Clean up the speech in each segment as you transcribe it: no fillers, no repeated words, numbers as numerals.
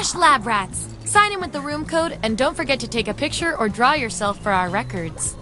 Fresh lab rats. Sign in with the room code and don't forget to take a picture or draw yourself for our records.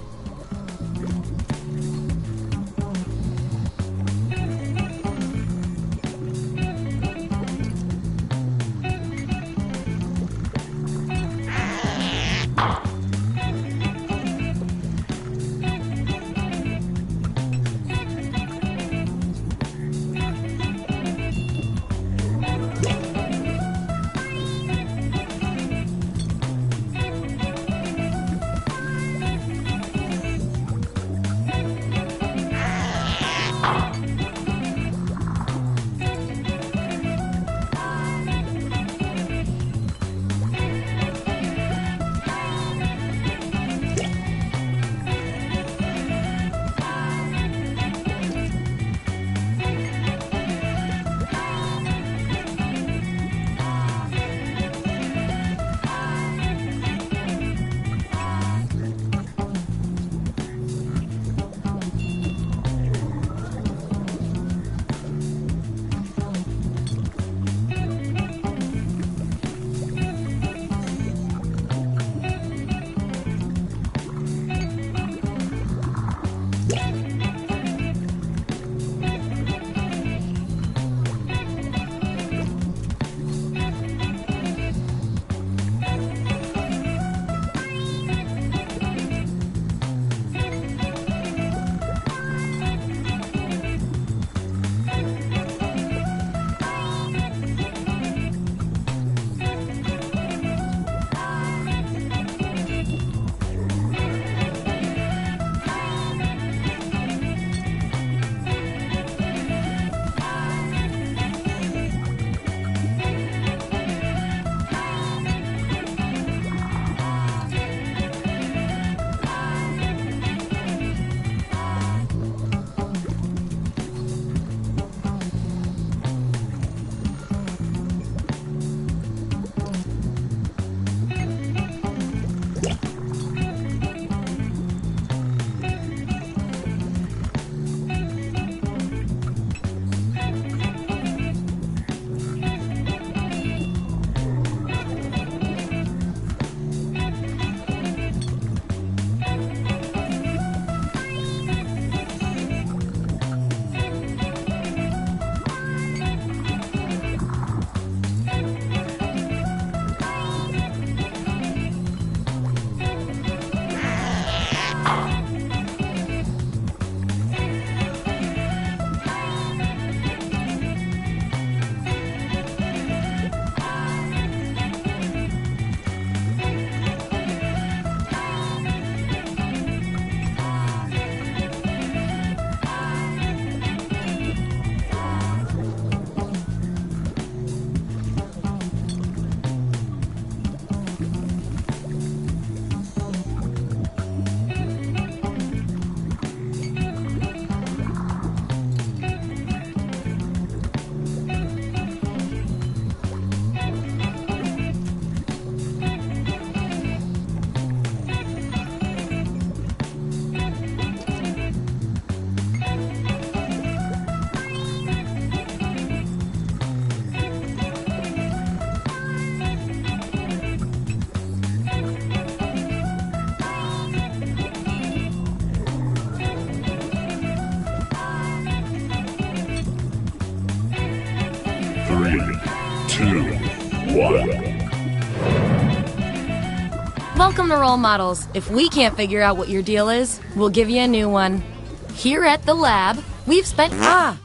Welcome to Role Models. If we can't figure out what your deal is, we'll give you a new one. Here at the lab, we've spent...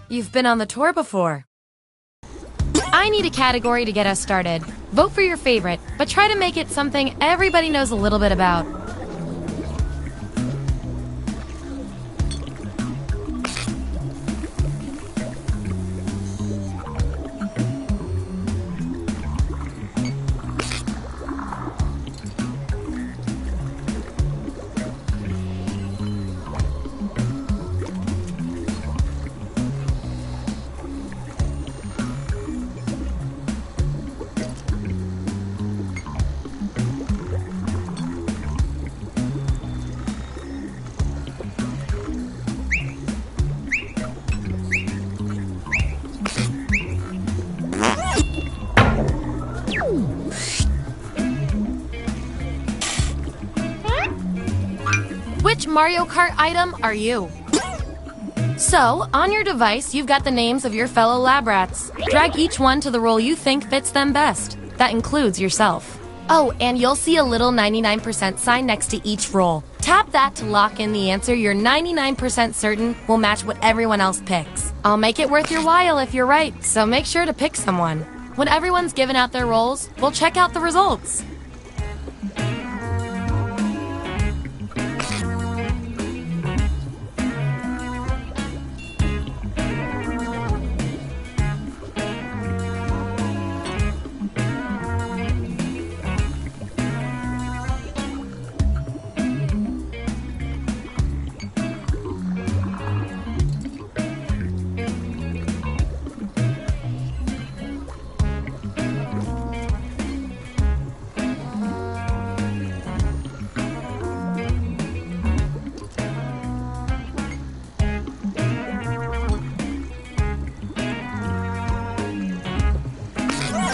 you've been on the tour before. I need a category to get us started. Vote for your favorite, but try to make it something everybody knows a little bit about. Which Mario Kart item are you? So, on your device, you've got the names of your fellow lab rats. Drag each one to the role you think fits them best. That includes yourself. Oh, and you'll see a little 99% sign next to each role. Tap that to lock in the answer you're 99% certain will match what everyone else picks. I'll make it worth your while if you're right, so make sure to pick someone. When everyone's given out their roles, we'll check out the results.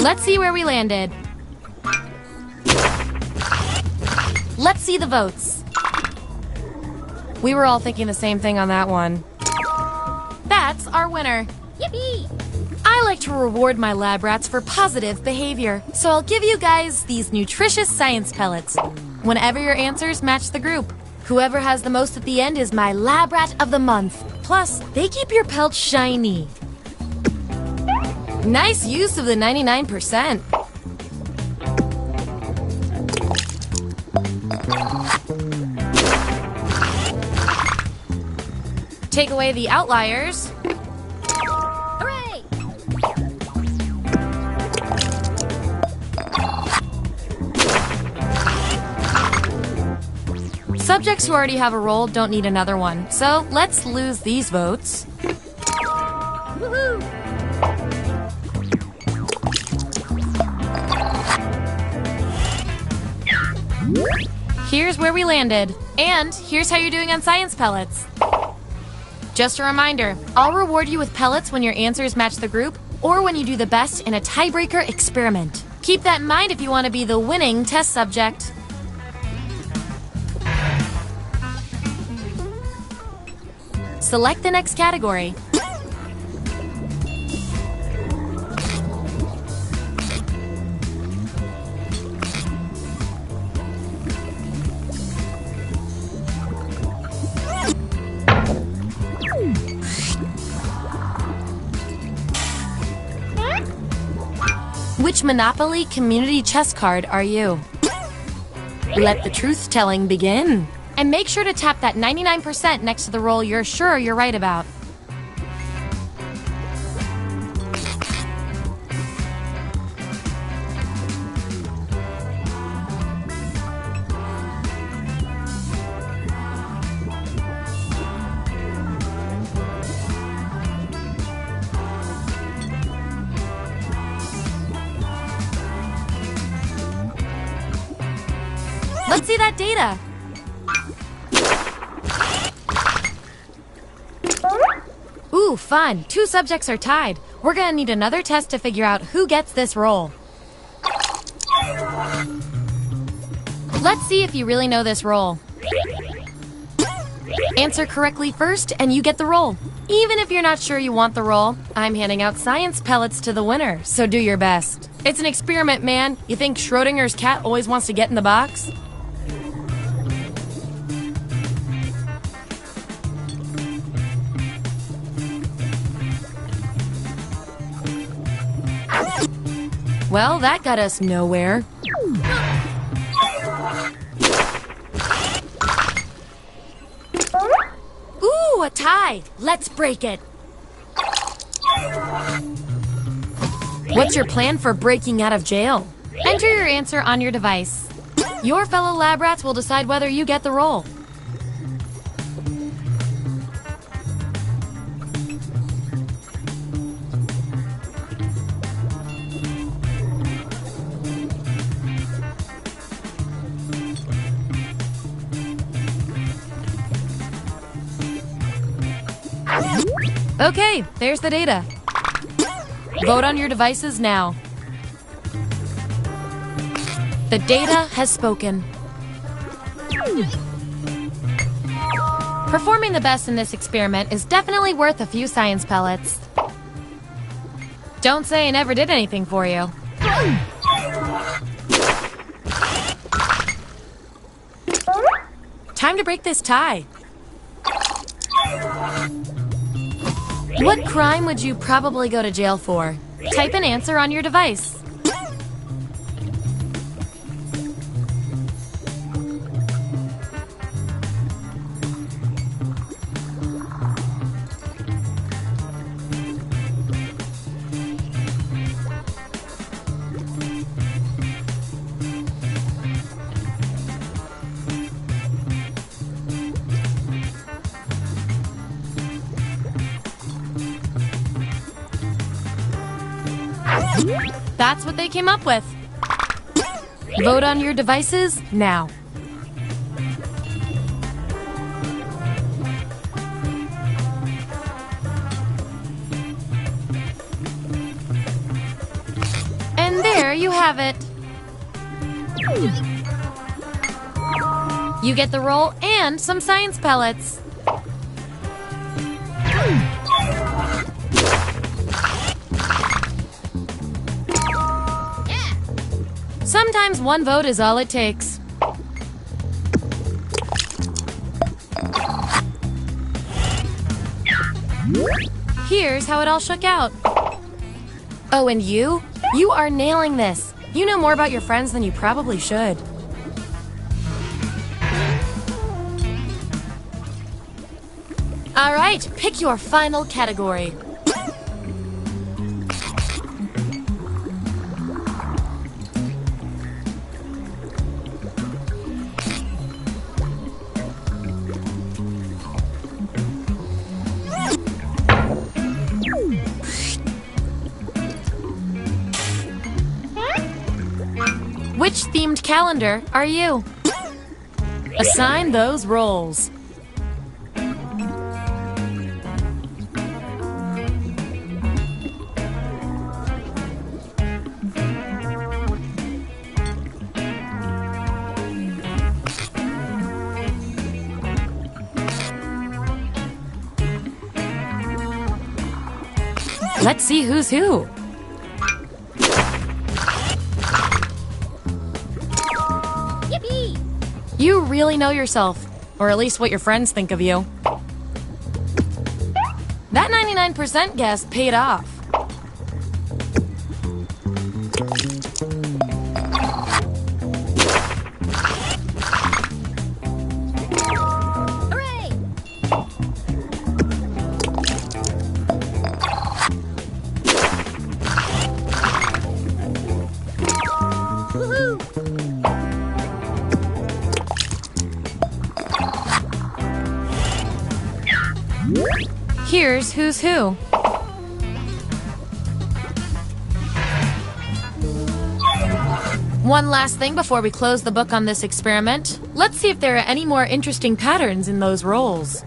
Let's see where we landed. Let's see the votes. We were all thinking the same thing on that one. That's our winner. Yippee! I like to reward my lab rats for positive behavior, so I'll give you guys these nutritious science pellets whenever your answers match the group. Whoever has the most at the end is my lab rat of the month. Plus, they keep your pelts shiny. Nice use of the 99%. Take away the outliers. Hooray! Subjects who already have a role don't need another one, so let's lose these votes. Woohoo! Here's where we landed. And here's how you're doing on science pellets. Just a reminder, I'll reward you with pellets when your answers match the group or when you do the best in a tiebreaker experiment. Keep that in mind if you want to be the winning test subject. Select the next category. Which Monopoly community chess card are you? Let the truth-telling begin. And make sure to tap that 99% next to the role you're sure you're right about. Let's see that data. Ooh, fun. 2 subjects are tied. We're gonna need another test to figure out who gets this role. Let's see if you really know this role. Answer correctly first, and you get the role. Even if you're not sure you want the role, I'm handing out science pellets to the winner, so do your best. It's an experiment, man. You think Schrodinger's cat always wants to get in the box? Well, that got us nowhere. Ooh, a tie! Let's break it! What's your plan for breaking out of jail? Enter your answer on your device. Your fellow lab rats will decide whether you get the role. Okay, there's the data. Vote on your devices now. The data has spoken. Performing the best in this experiment is definitely worth a few science pellets. Don't say I never did anything for you. Time to break this tie. What crime would you probably go to jail for? Type an answer on your device. That's what they came up with. Vote on your devices now. And there you have it. You get the roll and some science pellets. Sometimes one vote is all it takes. Here's how it all shook out. Oh, and you? You are nailing this. You know more about your friends than you probably should. All right, pick your final category. Which themed calendar are you? Assign those roles. Let's see who's who. Yippee! You really know yourself, or at least what your friends think of you. That 99% guess paid off. Here's who's who. One last thing before we close the book on this experiment. Let's see if there are any more interesting patterns in those roles.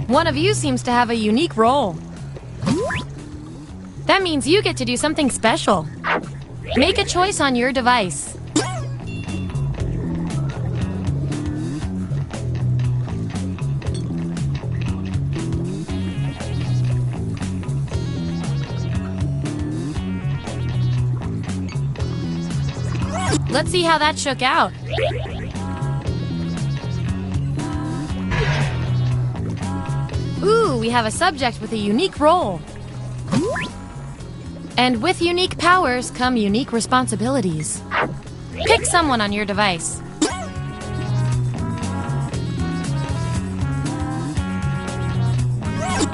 One of you seems to have a unique role. That means you get to do something special. Make a choice on your device. Let's see how that shook out. Ooh, we have a subject with a unique role. And with unique powers come unique responsibilities. Pick someone on your device.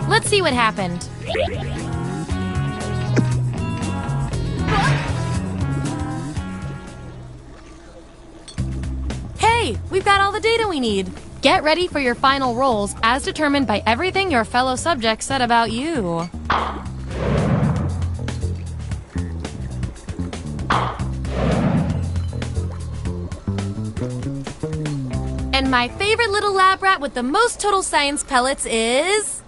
Let's see what happened. Hey, we've got all the data we need. Get ready for your final roles as determined by everything your fellow subjects said about you. And my favorite little lab rat with the most total science pellets is...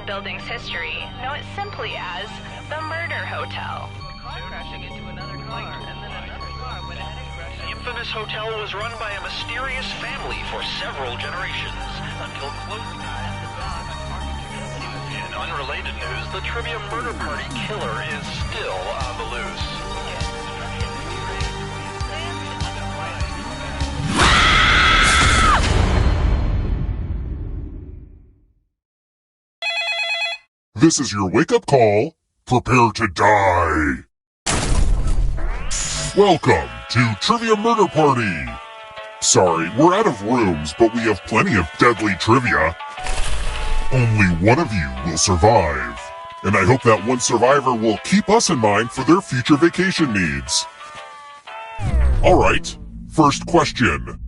building's history know it simply as the Murder Hotel. Crashing into another car, and then another car went ahead and crashed. The infamous hotel was run by a mysterious family for several generations until close time. In unrelated news, the trivia murder party killer is still on the loose. This is your wake-up call. Prepare to die. Welcome to Trivia Murder Party. Sorry, we're out of rooms, but we have plenty of deadly trivia. Only one of you will survive. And I hope that one survivor will keep us in mind for their future vacation needs. Alright, first question.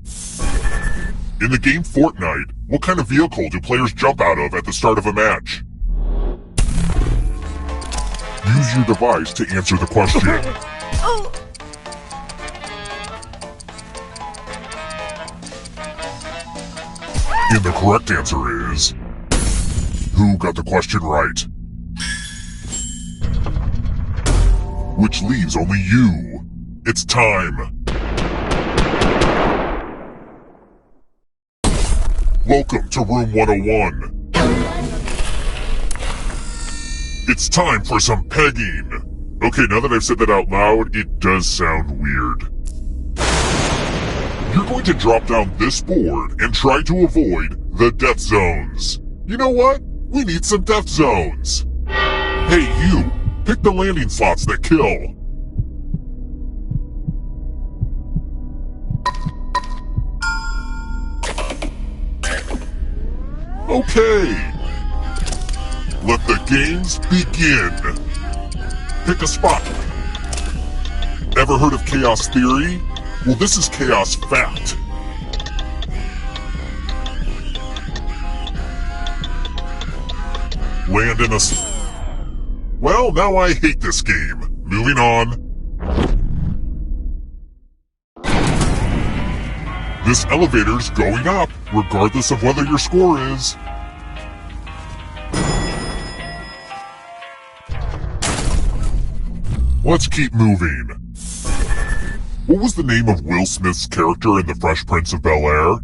In the game Fortnite, what kind of vehicle do players jump out of at the start of a match? Use your device to answer the question. Oh. And the correct answer is... Who got the question right? Which leaves only you. It's time. Welcome to room 101. It's time for some pegging. Okay, now that I've said that out loud, it does sound weird. You're going to drop down this board and try to avoid the death zones. You know what? We need some death zones. Hey, you! Pick the landing slots that kill. Okay. Let the games begin. Pick a spot. Ever heard of chaos theory? Well, this is chaos fact. Land in a... Well, now I hate this game. Moving on. This elevator's going up, regardless of whether your score is. Let's keep moving. What was the name of Will Smith's character in The Fresh Prince of Bel-Air?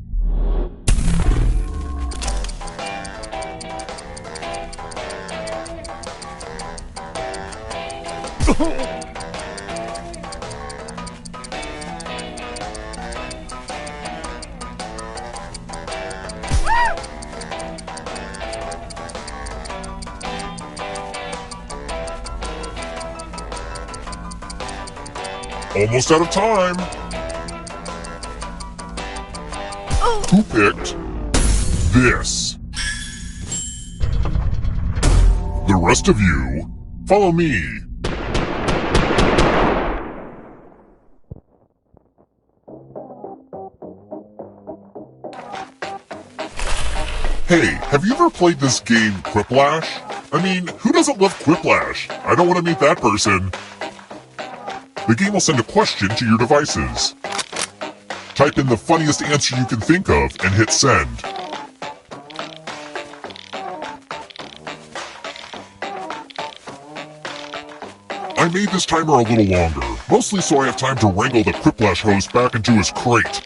Almost out of time. Who picked this? The rest of you, follow me. Hey, have you ever played this game Quiplash? I mean, who doesn't love Quiplash? I don't want to meet that person. The game will send a question to your devices. Type in the funniest answer you can think of and hit send. I made this timer a little longer, mostly so I have time to wrangle the Quiplash host back into his crate.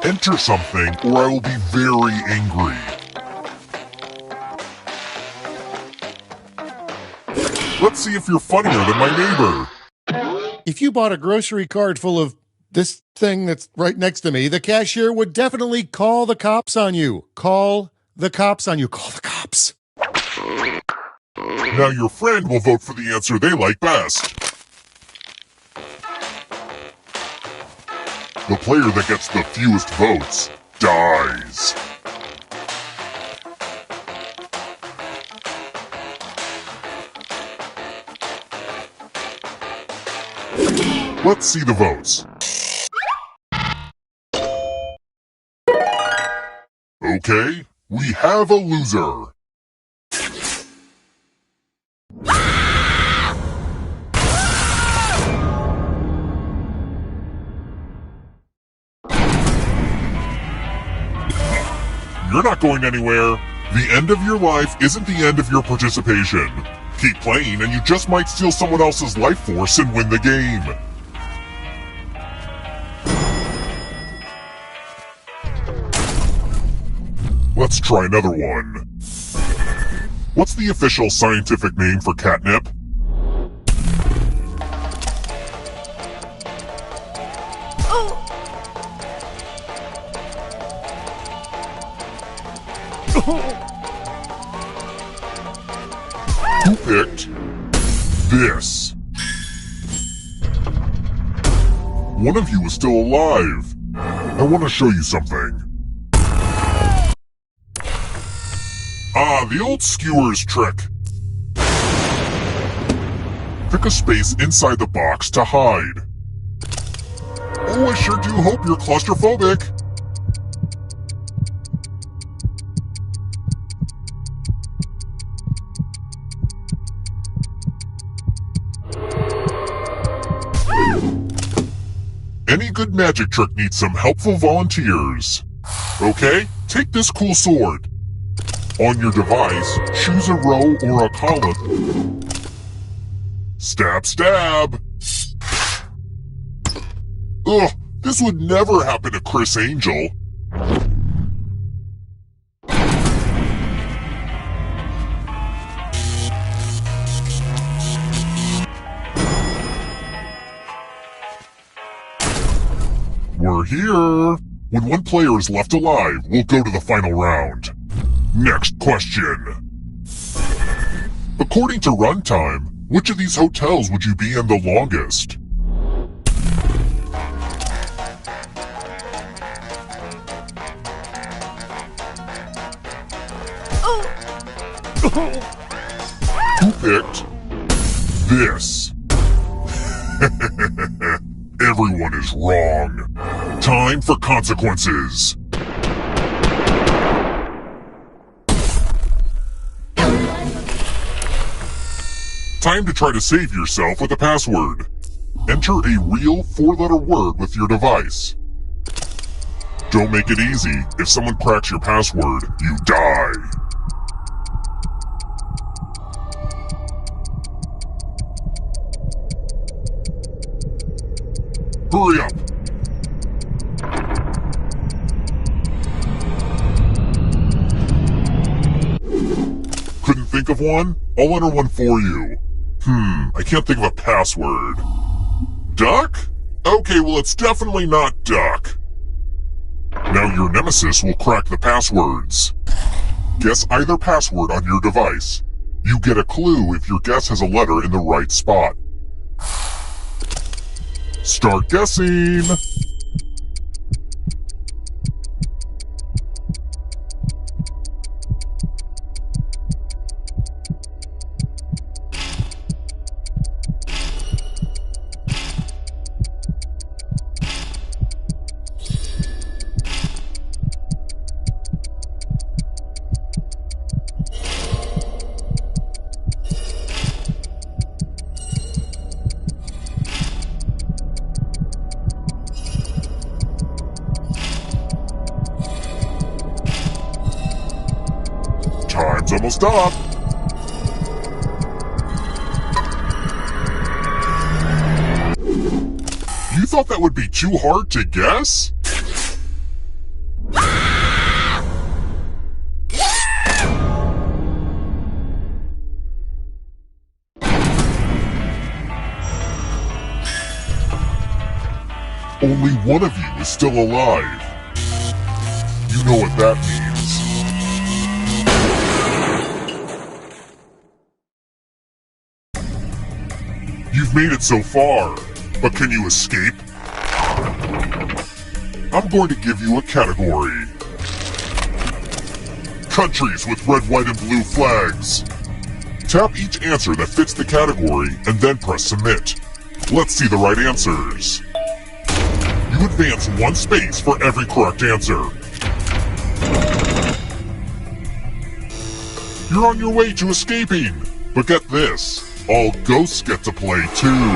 Enter something, or I will be very angry. Let's see if you're funnier than my neighbor. If you bought a grocery cart full of this thing that's right next to me, the cashier would definitely call the cops on you. Call the cops on you. Call the cops. Now your friend will vote for the answer they like best. The player that gets the fewest votes dies. Let's see the votes. Okay, we have a loser. You're not going anywhere. The end of your life isn't the end of your participation. Keep playing and you just might steal someone else's life force and win the game. Let's try another one. What's the official scientific name for catnip? Who picked this? One of you is still alive. I want to show you something. Ah, the old skewers trick. Pick a space inside the box to hide. Oh, I sure do hope you're claustrophobic. Any good magic trick needs some helpful volunteers. Okay, take this cool sword. On your device, choose a row or a column. Stab, stab. Ugh, this would never happen to Chris Angel. We're here. When one player is left alive, we'll go to the final round. Next question. According to runtime, which of these hotels would you be in the longest? Who picked this? Everyone is wrong. Time for consequences. Time to try to save yourself with a password. Enter a real 4-letter word with your device. Don't make it easy. If someone cracks your password, you die. Hurry up! Couldn't think of one? I'll enter one for you. I can't think of a password. Duck? Okay, well it's definitely not duck. Now your nemesis will crack the passwords. Guess either password on your device. You get a clue if your guess has a letter in the right spot. Start guessing! Time's almost up. You thought that would be too hard to guess? Only one of you is still alive. You know what that means. You've made it so far, but can you escape? I'm going to give you a category. Countries with red, white, and blue flags. Tap each answer that fits the category and then press submit. Let's see the right answers. You advance 1 space for every correct answer. You're on your way to escaping, but get this. All ghosts get to play too.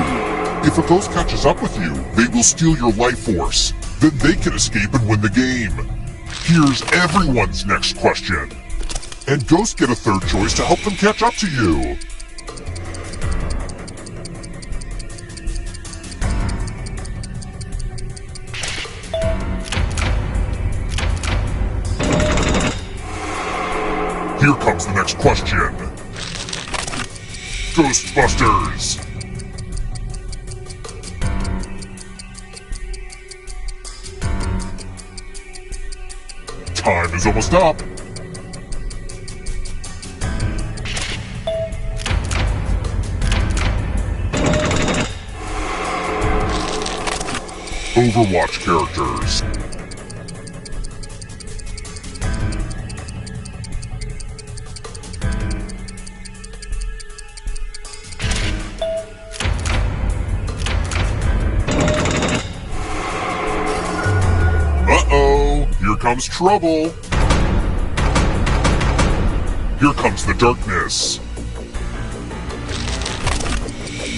If a ghost catches up with you, they will steal your life force. Then they can escape and win the game. Here's everyone's next question. And ghosts get a third choice to help them catch up to you. Here comes the next question. Ghostbusters! Time is almost up. Overwatch characters. comes trouble. Here comes the darkness.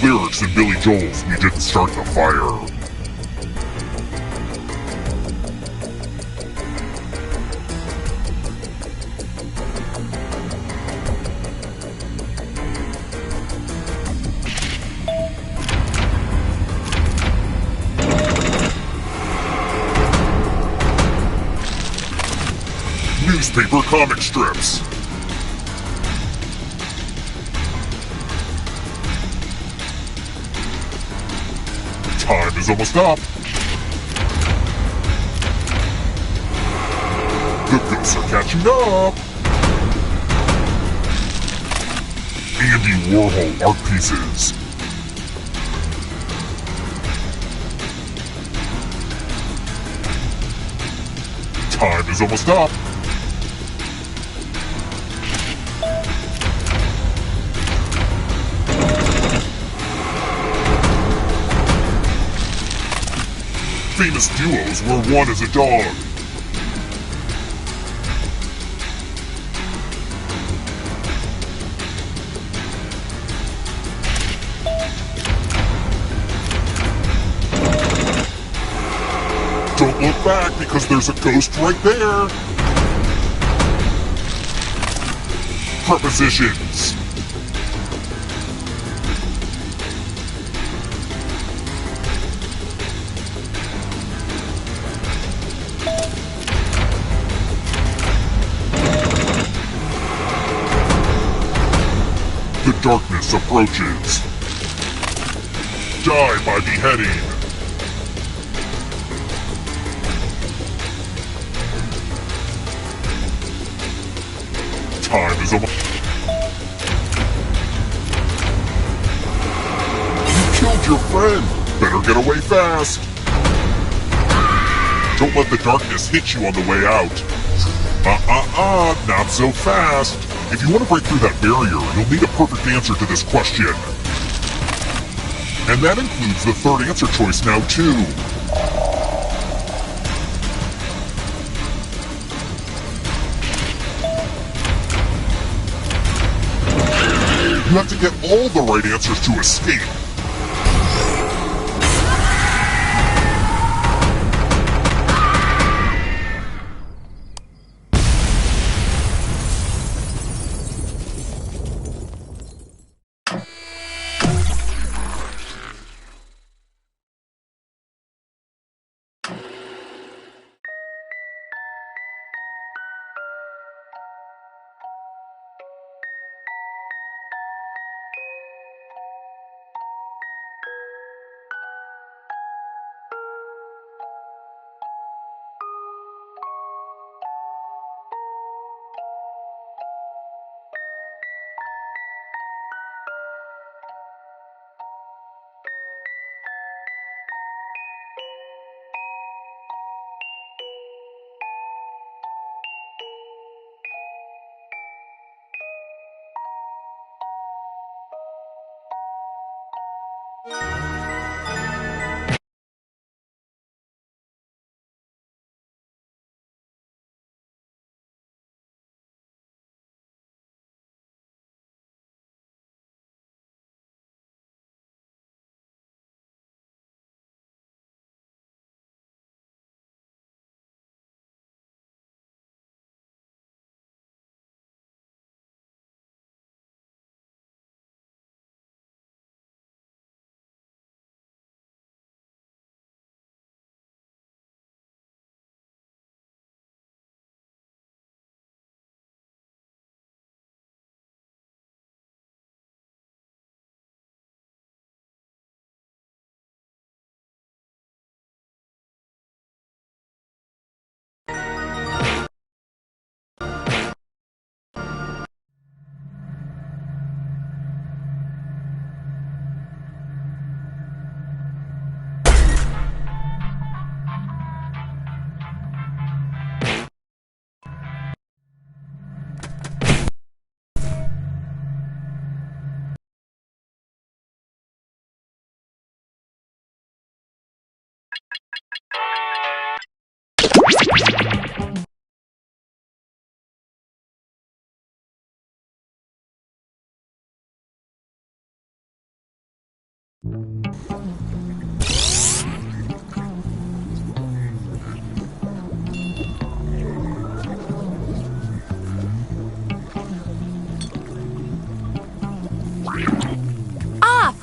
Lyrics in Billy Joel's We Didn't Start the Fire. Newspaper comic strips. Time is almost up. The ghosts are catching up. Andy Warhol art pieces. Time is almost up. Famous duos where one is a dog. Don't look back because there's a ghost right there. Prepositions. The darkness approaches. Die by beheading. Time is almost... You killed your friend. Better get away fast. Don't let the darkness hit you on the way out. Not so fast. If you want to break through that barrier, you'll need a perfect answer to this question. And that includes the third answer choice now, too. You have to get all the right answers to escape.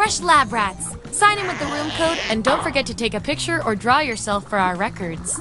Fresh lab rats. Sign in with the room code and don't forget to take a picture or draw yourself for our records.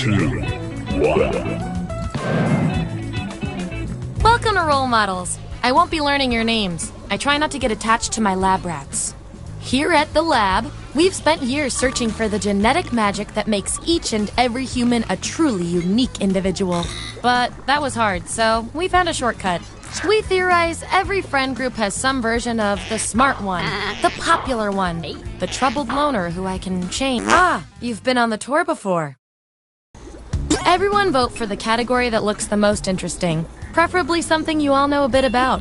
2, 1. Welcome to Role Models. I won't be learning your names. I try not to get attached to my lab rats. Here at the lab, we've spent years searching for the genetic magic that makes each and every human a truly unique individual. But that was hard, so we found a shortcut. We theorize every friend group has some version of the smart one, the popular one, the troubled loner who I can change. Ah, you've been on the tour before. Everyone vote for the category that looks the most interesting, preferably something you all know a bit about.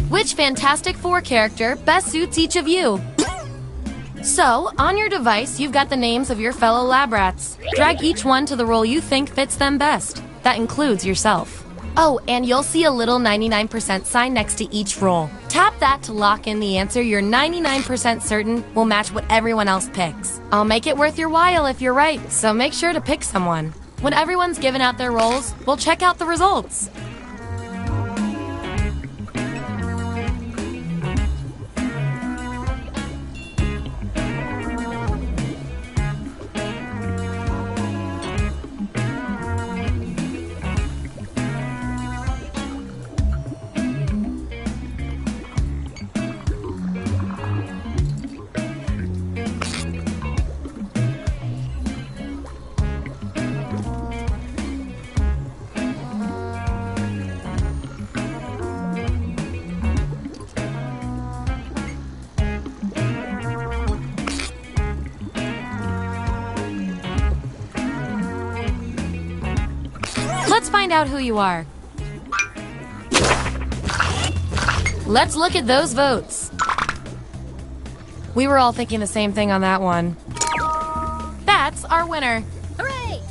Which Fantastic Four character best suits each of you? So, on your device, you've got the names of your fellow lab rats. Drag each one to the role you think fits them best. That includes yourself. Oh, and you'll see a little 99% sign next to each role. Tap that to lock in the answer you're 99% certain will match what everyone else picks. I'll make it worth your while if you're right, so make sure to pick someone. When everyone's given out their roles, we'll check out the results. Let's find out who you are. Let's look at those votes. We were all thinking the same thing on that one. That's our winner. Hooray!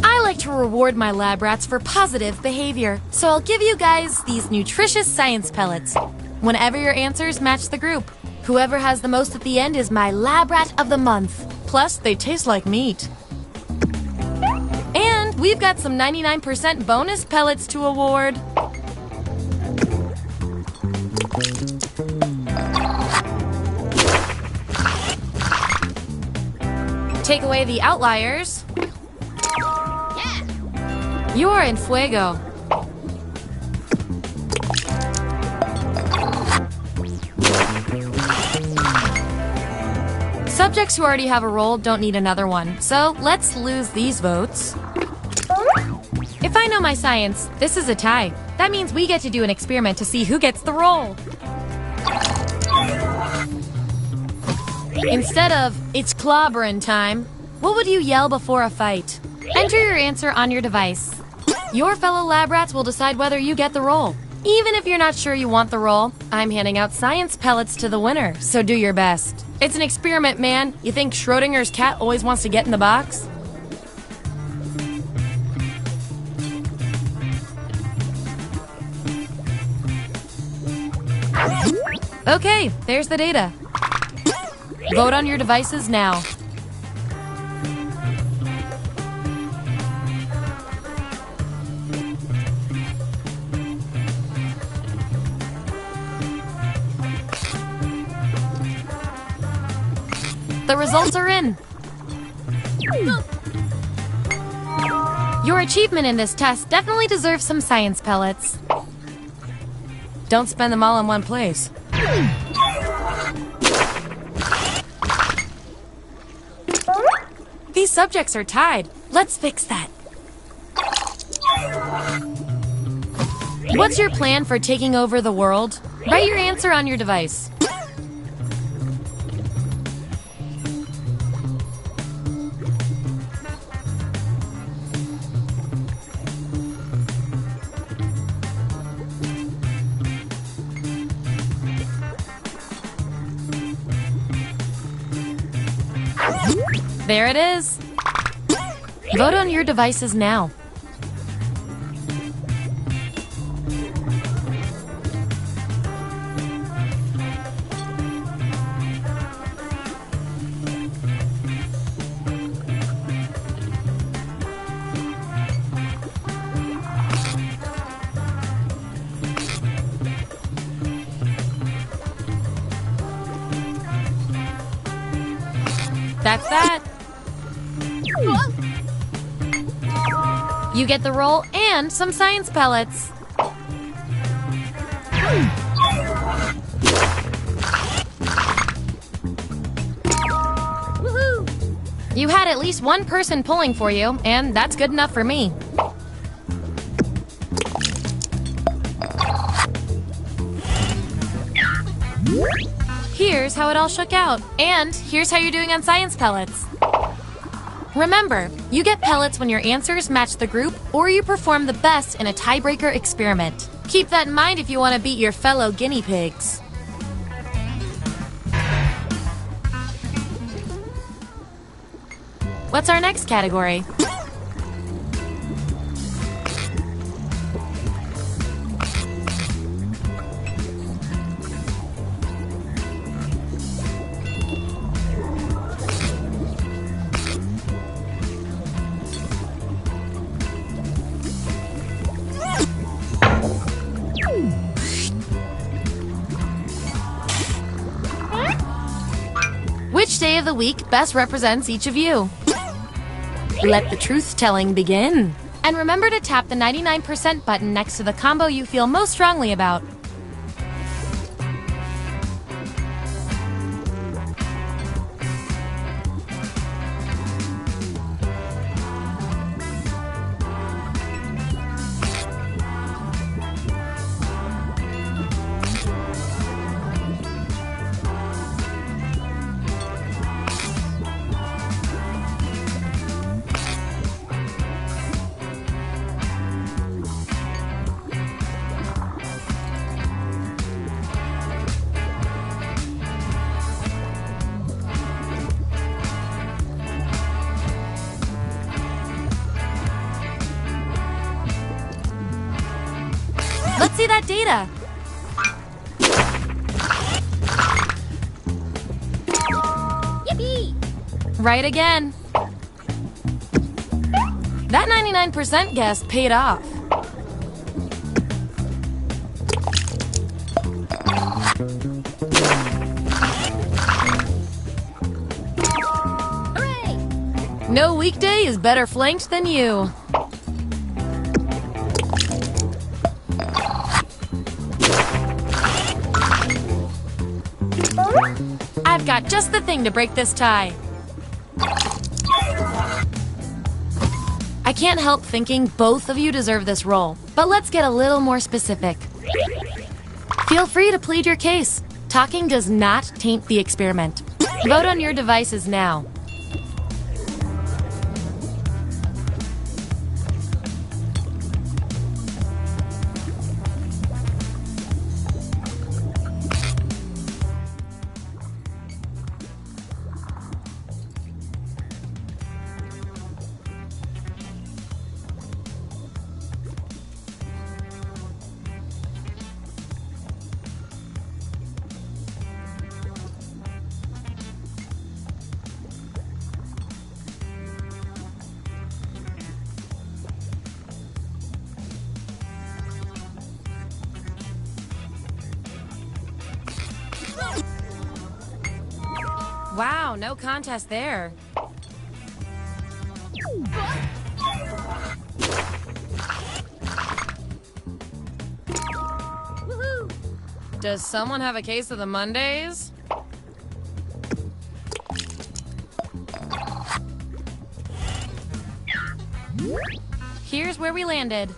I like to reward my lab rats for positive behavior, so I'll give you guys these nutritious science pellets whenever your answers match the group. Whoever has the most at the end is my lab rat of the month. Plus, they taste like meat. And we've got some 99% bonus pellets to award. Take away the outliers. Yeah. You're in fuego. Subjects who already have a role don't need another one, so let's lose these votes. If I know my science, this is a tie. That means we get to do an experiment to see who gets the role. Instead of, it's clobbering time, what would you yell before a fight? Enter your answer on your device. Your fellow lab rats will decide whether you get the role. Even if you're not sure you want the role, I'm handing out science pellets to the winner, so do your best. It's an experiment, man. You think Schrodinger's cat always wants to get in the box? Okay, there's the data. Vote on your devices now. The results are in. Your achievement in this test definitely deserves some science pellets. Don't spend them all in one place. These subjects are tied. Let's fix that. What's your plan for taking over the world? Write your answer on your device. There it is. Vote on your devices now. That's that. You get the roll and some science pellets. Woohoo! You had at least one person pulling for you, and that's good enough for me. Here's how it all shook out, and here's how you're doing on science pellets. Remember, you get pellets when your answers match the group or you perform the best in a tiebreaker experiment. Keep that in mind if you want to beat your fellow guinea pigs. What's our next category? Which day of the week best represents each of you? Let the truth-telling begin. And remember to tap the 99% button next to the combo you feel most strongly about. Let's see that data. Yippee! Right again. That 99% guess paid off. Hooray! No weekday is better flanked than you. I've got just the thing to break this tie. I can't help thinking both of you deserve this role, but let's get a little more specific. Feel free to plead your case. Talking does not taint the experiment. Vote on your devices now. Wow, no contest there. Woohoo! Does someone have a case of the Mondays? Here's where we landed.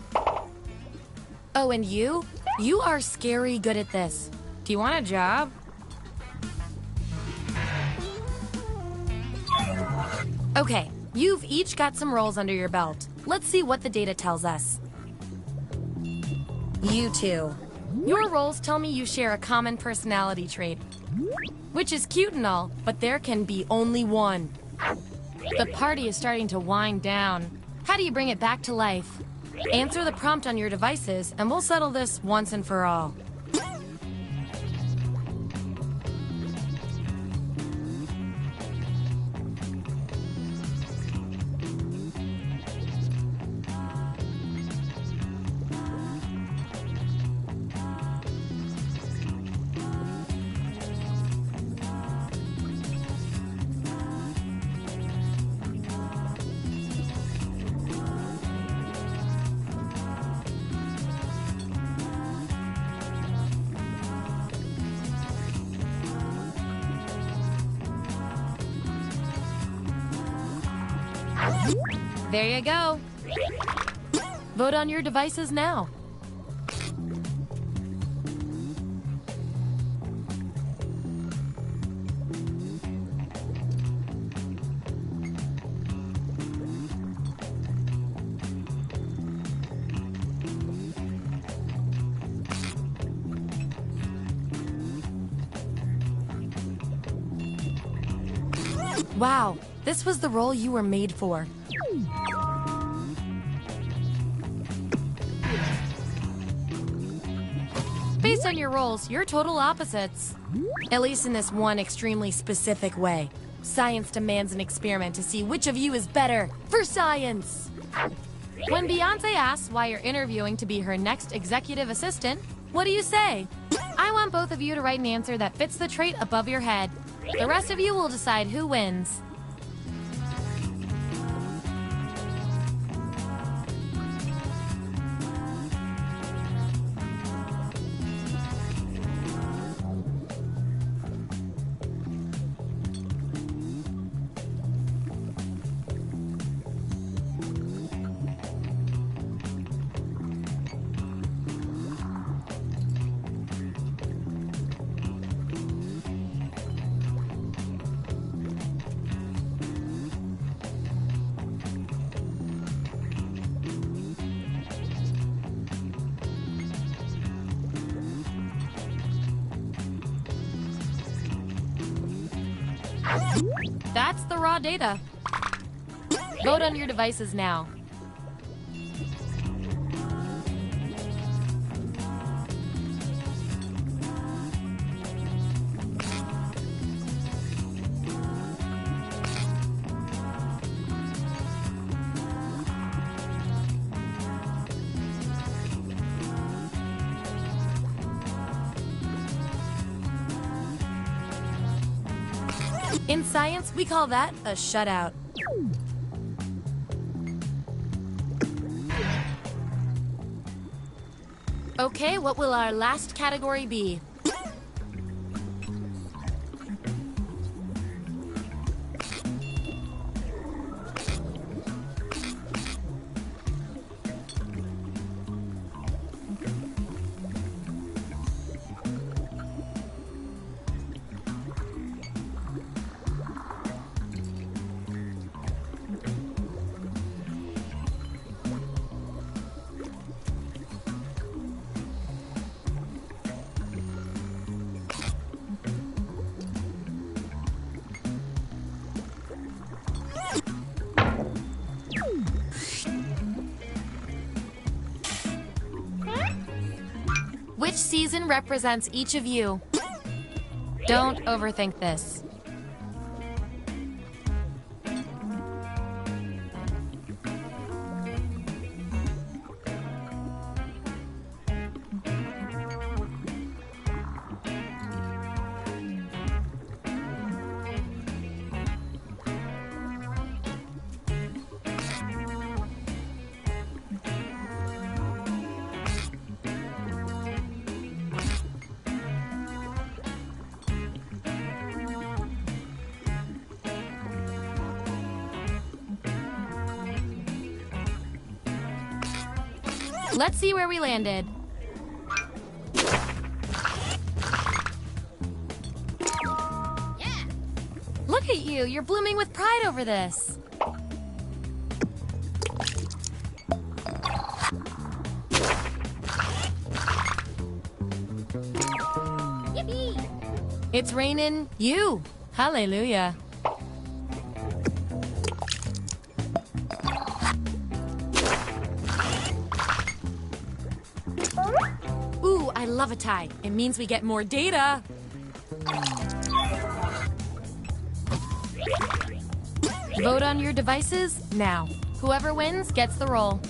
Oh, and you? You are scary good at this. Do you want a job? Okay, you've each got some roles under your belt. Let's see what the data tells us. You two. Your roles tell me you share a common personality trait. Which is cute and all, but there can be only one. The party is starting to wind down. How do you bring it back to life? Answer the prompt on your devices, and we'll settle this once and for all. There you go. Vote on your devices now. Wow, this was the role you were made for. Based on your roles, you're total opposites. At least in this one extremely specific way. Science demands an experiment to see which of you is better for science. When Beyonce asks why you're interviewing to be her next executive assistant, what do you say? I want both of you to write an answer that fits the trait above your head. The rest of you will decide who wins. That's the raw data. Vote on your devices now. In science, we call that a shutout. Okay, what will our last category be? Which season represents each of you? Don't overthink this. Let's see where we landed. Yeah. Look at you, you're blooming with pride over this. Yippee! It's raining you. Hallelujah. love a tie. It means we get more data. Vote on your devices now. Whoever wins gets the roll.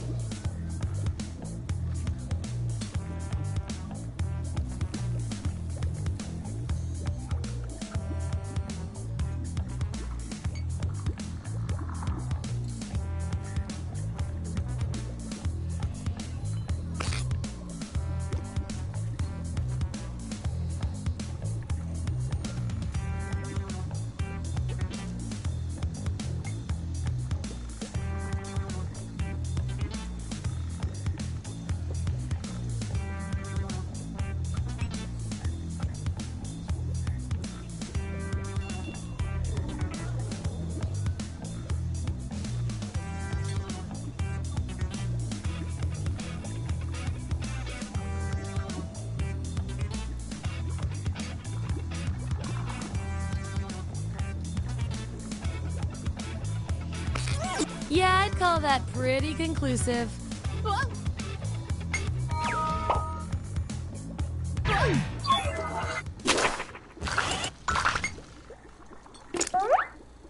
Yeah, I'd call that pretty conclusive.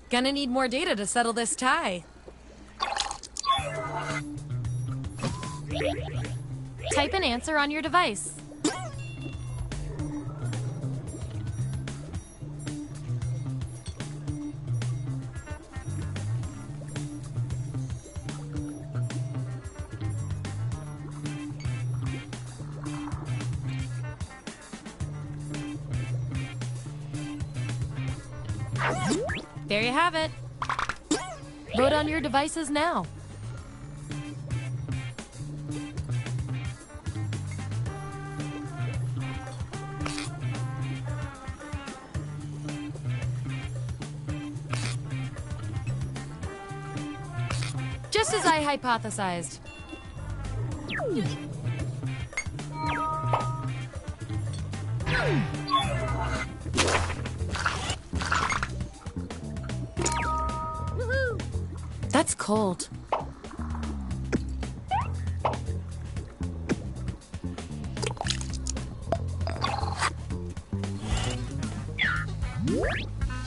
Gonna need more data to settle this tie. Type an answer on your device. There you have it. Vote on your devices now. Just as I hypothesized. That's cold.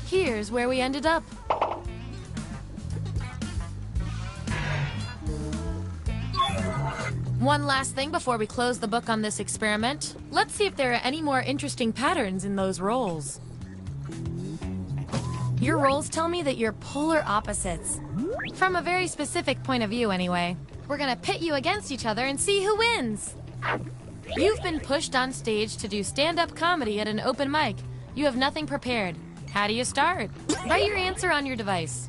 Here's where we ended up. One last thing before we close the book on this experiment. Let's see if there are any more interesting patterns in those rolls. Your rolls tell me that you're polar opposites. From a very specific point of view, anyway. We're gonna pit you against each other and see who wins. You've been pushed on stage to do stand-up comedy at an open mic. You have nothing prepared. How do you start? Write your answer on your device.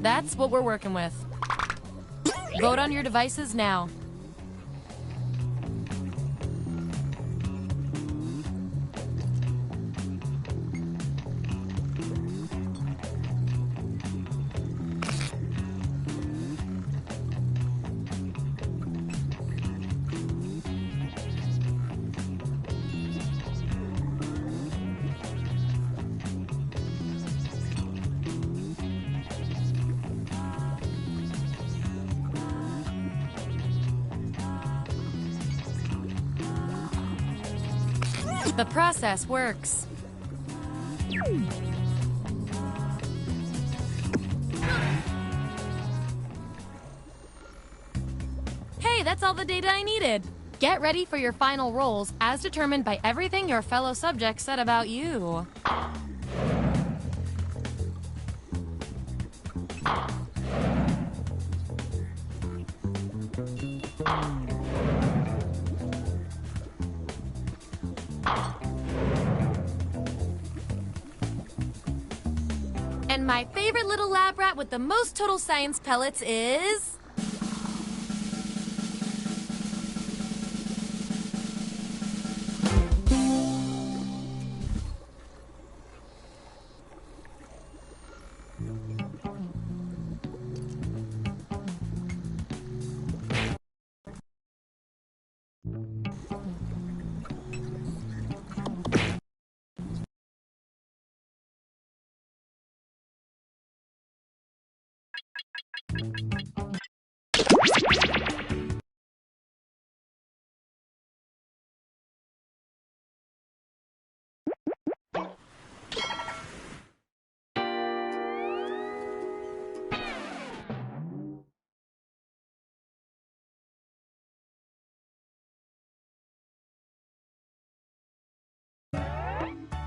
That's what we're working with. Vote on your devices now. The process works. Hey, that's all the data I needed. Get ready for your final rolls as determined by everything your fellow subjects said about you. my favorite little lab rat with the most total science pellets is...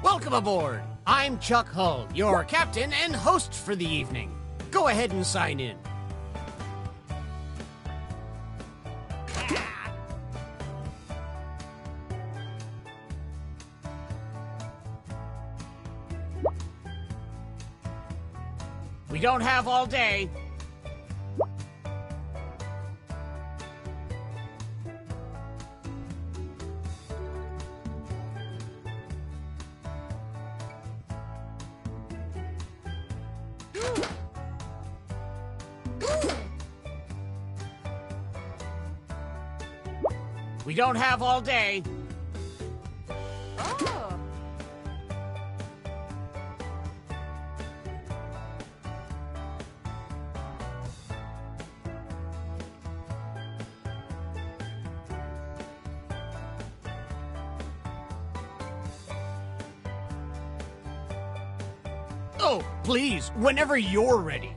Welcome aboard! I'm Chuck Hull, your captain and host for the evening. Go ahead and sign in. We don't have all day. We don't have all day. Oh. Oh, please, whenever you're ready.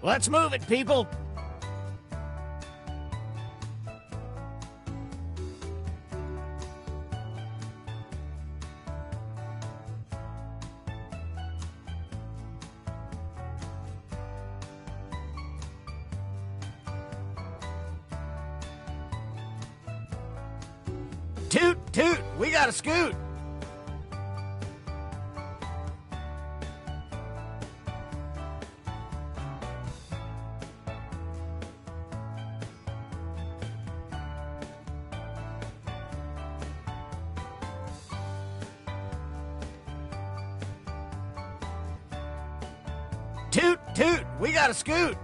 Let's move it, people. Toot, toot, we got a scoot. Toot, toot, we got a scoot.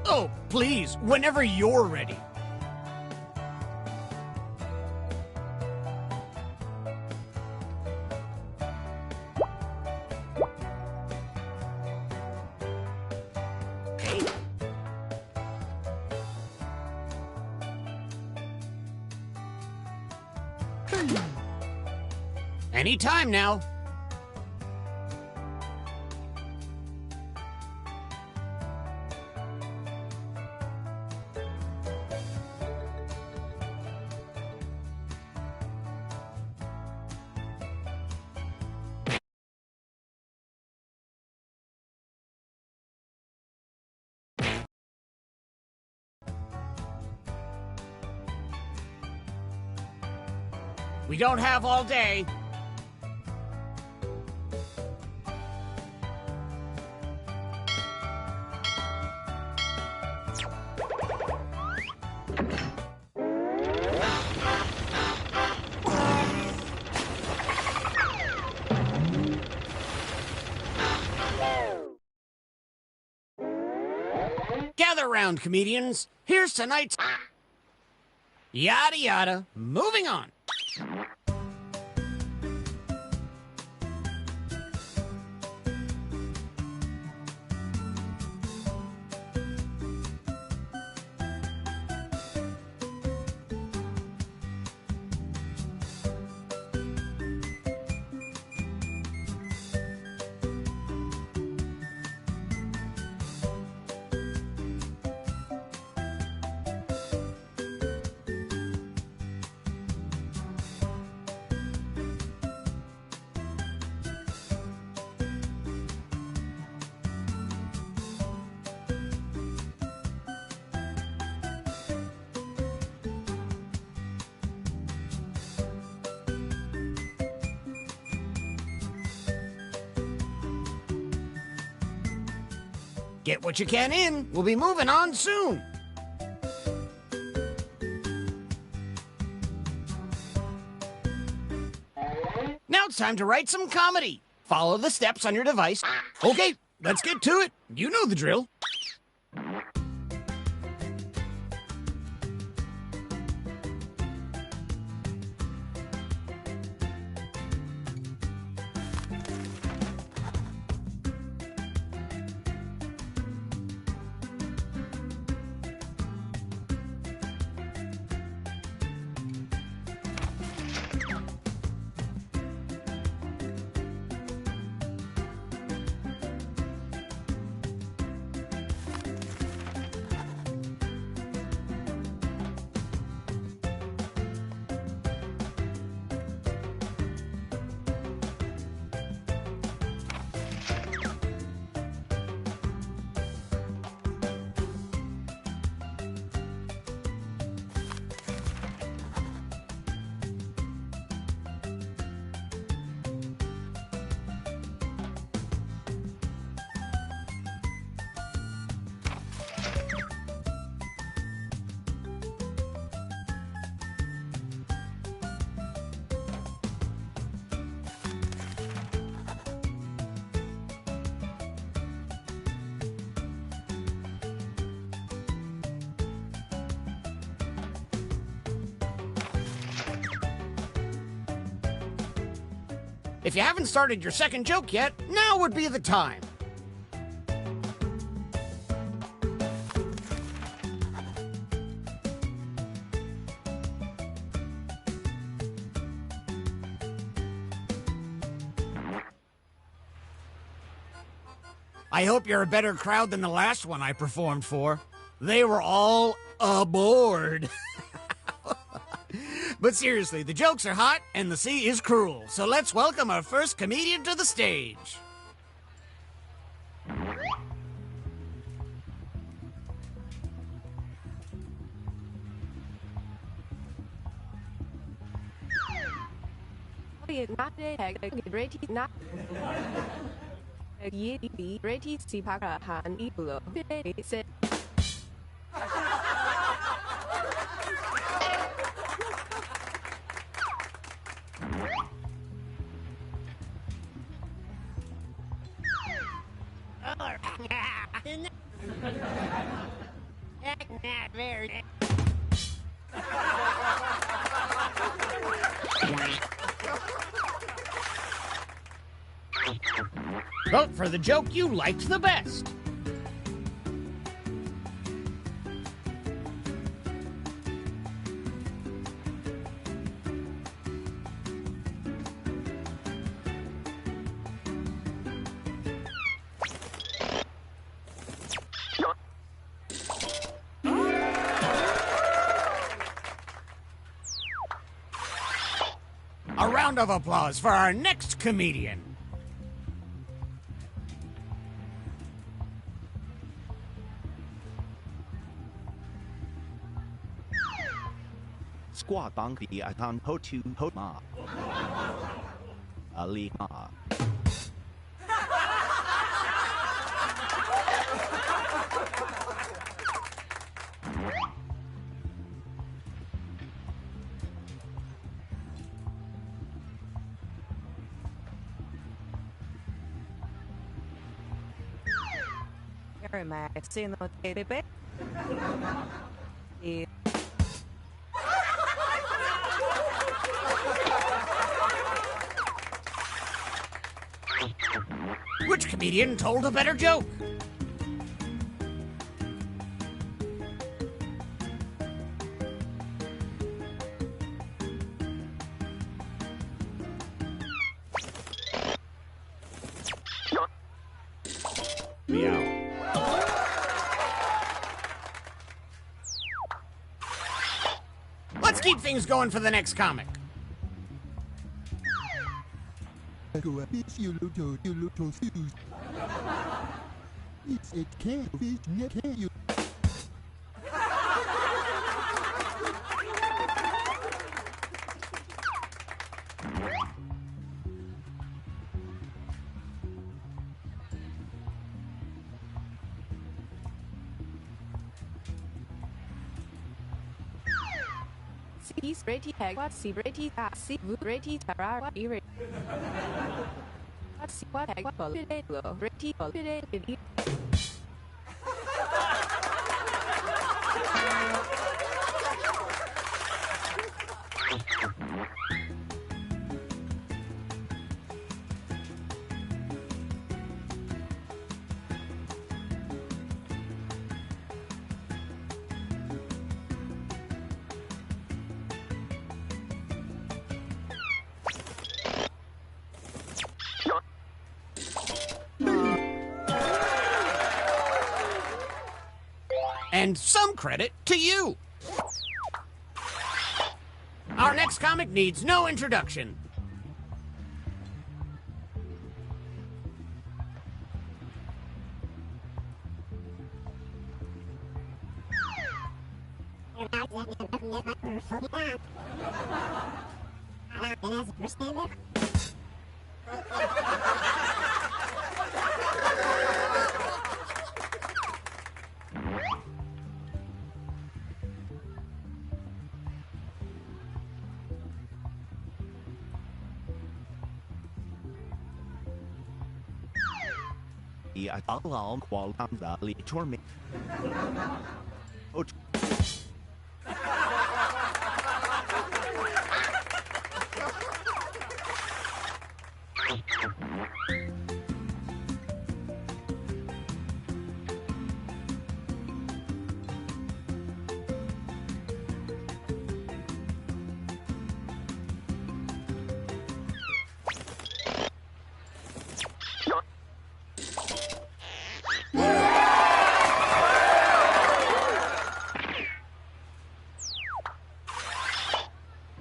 Oh, please, whenever you're ready. Anytime now. We don't have all day. Gather round, comedians. Here's tonight's... Yada yada. Moving on. Get what you can in. We'll be moving on soon. Now it's time to write some comedy. Follow the steps on your device. Okay, let's get to it. You know the drill. If you haven't started your second joke yet, now would be the time. I hope you're a better crowd than the last one I performed for. They were all aboard. But seriously, the jokes are hot and the sea is cruel. So let's welcome our first comedian to the stage. Vote for the joke you liked the best. A round of applause for our next comedian. Squawk bang bi akan hotu hotma. Ali ma. Which comedian told a better joke? Meow. Let's keep things going for the next comic. And some credit to you. Our next comic needs no introduction. Along qual valley torment.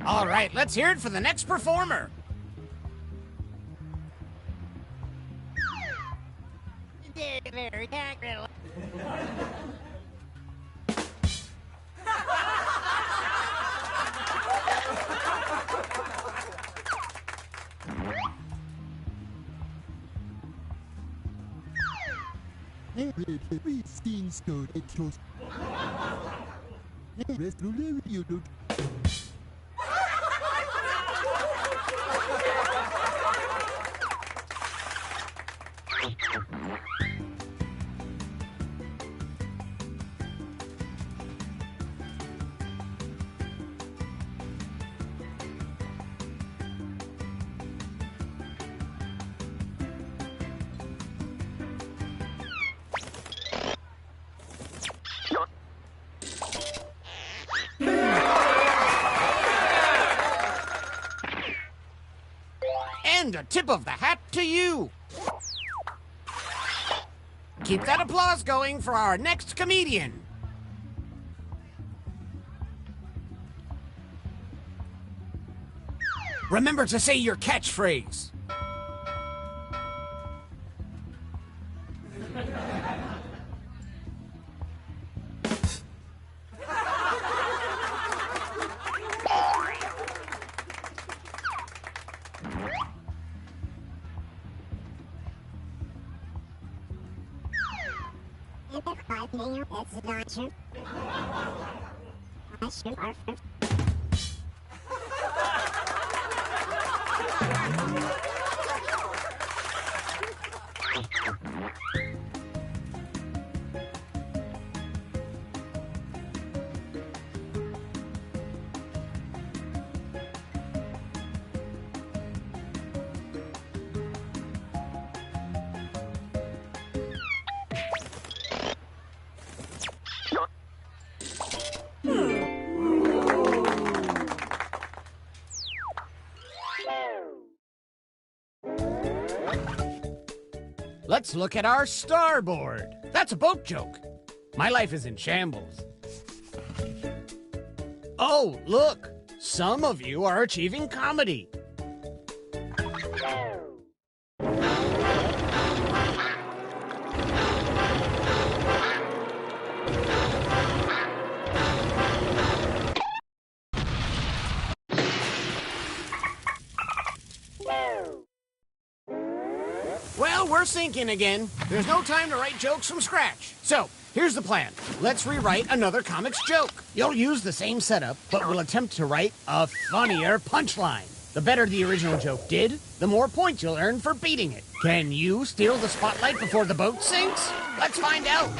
All right, let's hear it for the next performer. And a tip of the hat to you. Keep that applause going for our next comedian. Remember to say your catchphrase. Let's look at our starboard. That's a boat joke. My life is in shambles. Oh, look! Some of you are achieving comedy. Well, we're sinking again. There's no time to write jokes from scratch. So, Here's the plan. Let's rewrite another comics joke. You'll use the same setup, but we'll attempt to write a funnier punchline. The better the original joke did, the more points you'll earn for beating it. Can you steal the spotlight before the boat sinks? Let's find out.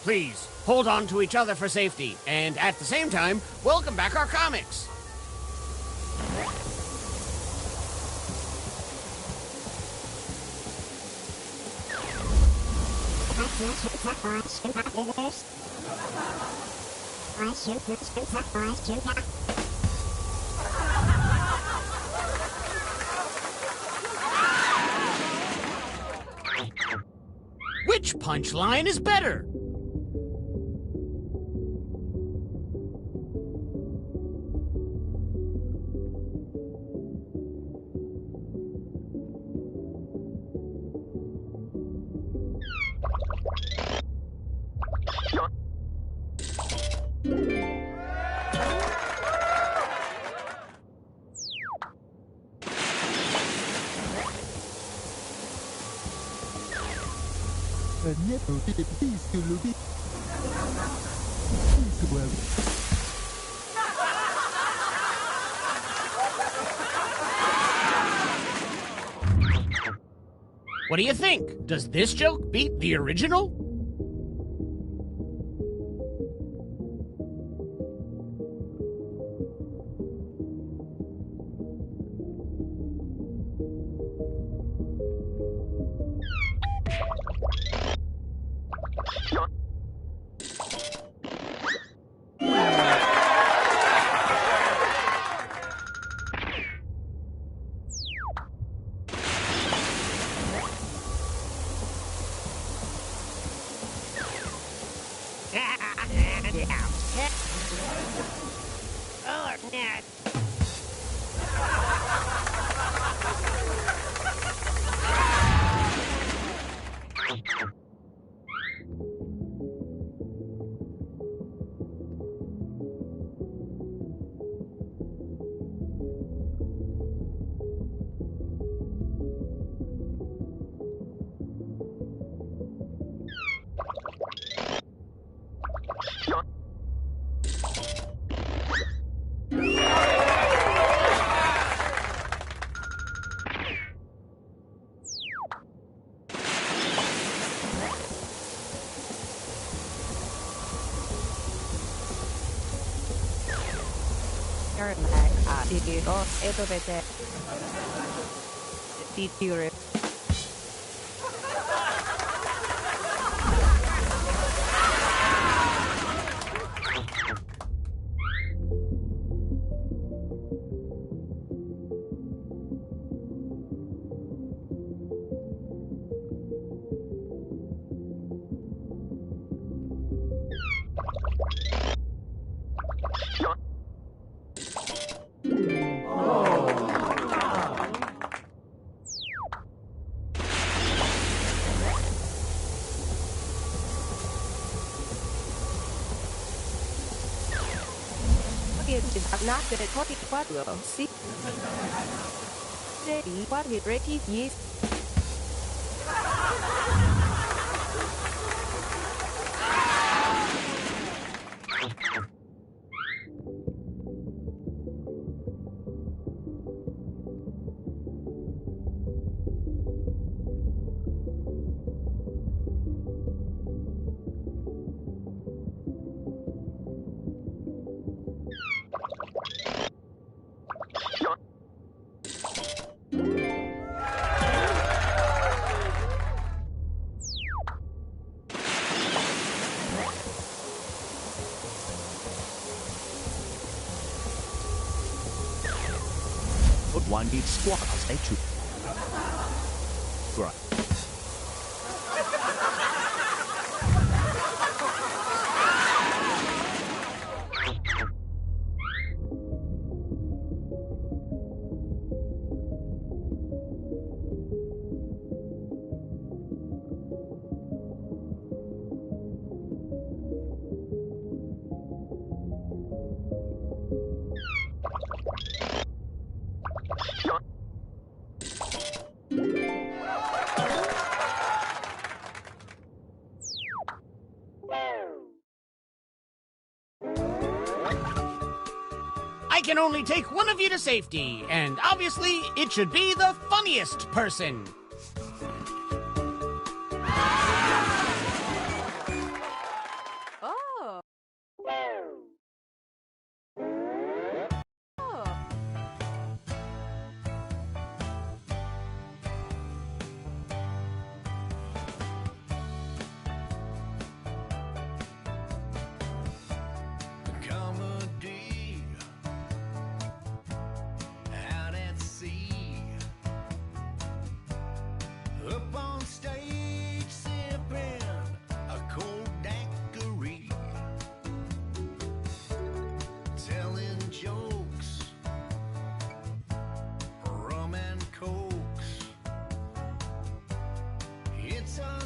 Please, hold on to each other for safety, and at the same time, welcome back our comics. Which punchline is better? What do you think? Does this joke beat the original? One deep squat, stay true. Right. I can only take one of you to safety, and obviously it should be the funniest person. Oh. Comedy out at sea, up on stage sipping a cold daiquiri, telling jokes, rum and cokes. It's a